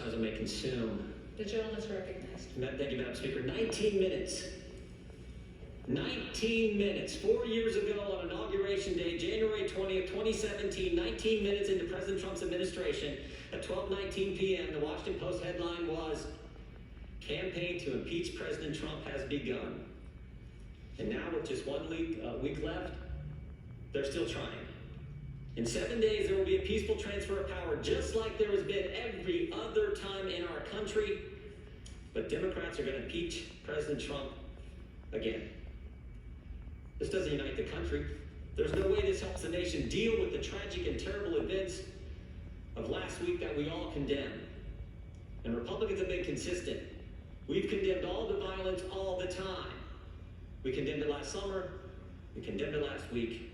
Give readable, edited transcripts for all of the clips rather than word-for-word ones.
exercise I may consume. The gentleman is recognized. Thank you, Madam Speaker. 19 minutes. 19 minutes. 4 years ago on Inauguration Day, January 20th, 2017, 19 minutes into President Trump's administration, at 12:19 p.m., the Washington Post headline was, "Campaign to impeach President Trump has begun." And now with just 1 week left, they're still trying. In 7 days, there will be a peaceful transfer of power, just like there has been every other time in our country. But Democrats are going to impeach President Trump again. This doesn't unite the country. There's no way this helps the nation deal with the tragic and terrible events of last week that we all condemn. And Republicans have been consistent. We've condemned all the violence all the time. We condemned it last summer. We condemned it last week.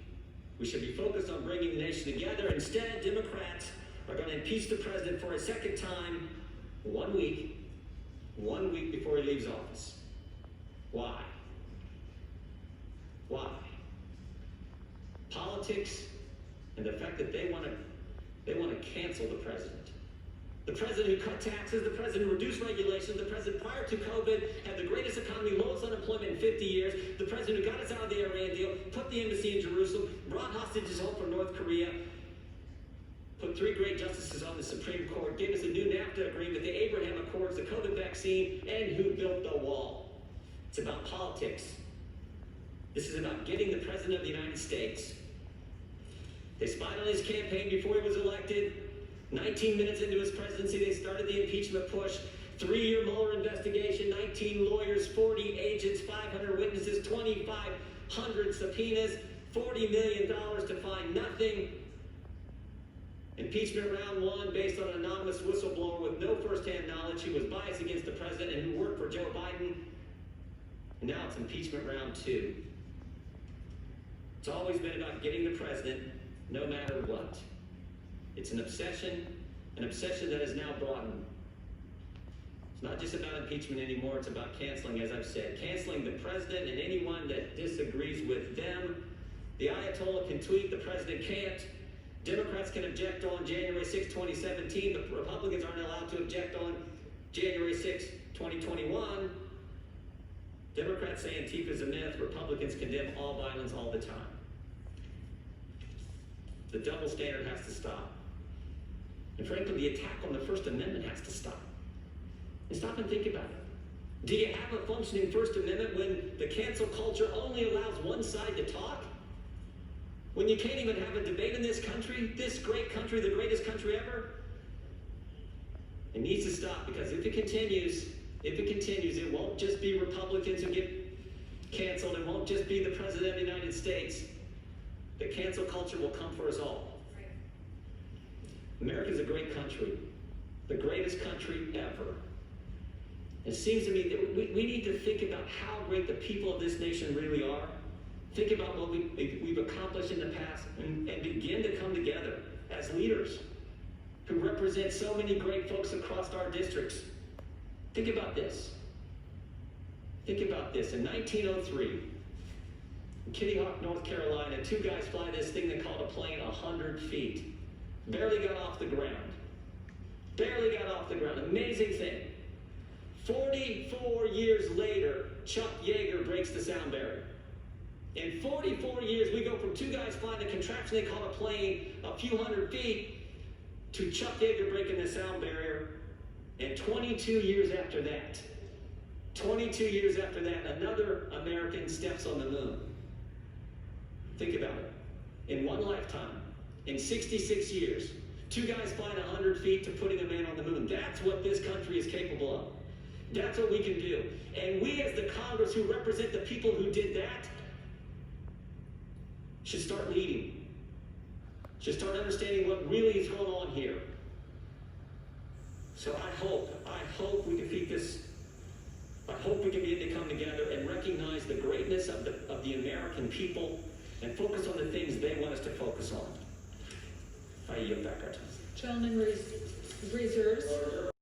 We should be focused on bringing the nation together. Instead, Democrats are going to impeach the president for a second time 1 week before he leaves office. Why? Why? Politics and the fact that they want to cancel the president. The president who cut taxes, the president who reduced regulations, the president prior to COVID had the greatest economy, lowest unemployment in 50 years, the president who got us out of the Iran deal, put the embassy in Jerusalem, brought hostages home from North Korea, put 3 great justices on the Supreme Court, gave us a new NAFTA agreement, the Abraham Accords, the COVID vaccine, and who built the wall. It's about politics. This is about getting the president of the United States. They spied on his campaign before he was elected. 19 minutes into his presidency, they started the impeachment push. 3-year Mueller investigation, 19 lawyers, 40 agents, 500 witnesses, 2,500 subpoenas, $40 million to find nothing. Impeachment round 1 based on an anonymous whistleblower with no first-hand knowledge who was biased against the president and who worked for Joe Biden. And now it's impeachment round 2. It's always been about getting the president no matter what. It's an obsession that is now broadened. It's not just about impeachment anymore, it's about canceling, as I've said. Canceling the president and anyone that disagrees with them. The Ayatollah can tweet, the president can't. Democrats can object on January 6, 2017, but Republicans aren't allowed to object on January 6, 2021. Democrats say Antifa is a myth, Republicans condemn all violence all the time. The double standard has to stop. And frankly, the attack on the First Amendment has to stop. And stop and think about it. Do you have a functioning First Amendment when the cancel culture only allows one side to talk? When you can't even have a debate in this country, this great country, the greatest country ever? It needs to stop, because if it continues, it won't just be Republicans who get canceled. It won't just be the President of the United States. The cancel culture will come for us all. America's a great country, the greatest country ever. It seems to me that we need to think about how great the people of this nation really are. Think about what we've accomplished in the past and begin to come together as leaders who represent so many great folks across our districts. Think about this. Think about this. In 1903, in Kitty Hawk, North Carolina, 2 guys fly this thing they called a plane 100 feet. Barely got off the ground. Barely got off the ground. Amazing thing. 44 years later, Chuck Yeager breaks the sound barrier. In 44 years, we go from 2 guys flying a contraption they call a plane a few hundred feet to Chuck Yeager breaking the sound barrier. And 22 years after that, another American steps on the moon. Think about it. In one lifetime, in 66 years, 2 guys flying 100 feet to putting a man on the moon. That's what this country is capable of. That's what we can do. And we as the Congress who represent the people who did that should start leading. Should start understanding what really is going on here. So I hope we defeat this. I hope we can begin to come together and recognize the greatness of the American people and focus on the things they want us to focus on. I yield back our time. Gentleman reserves.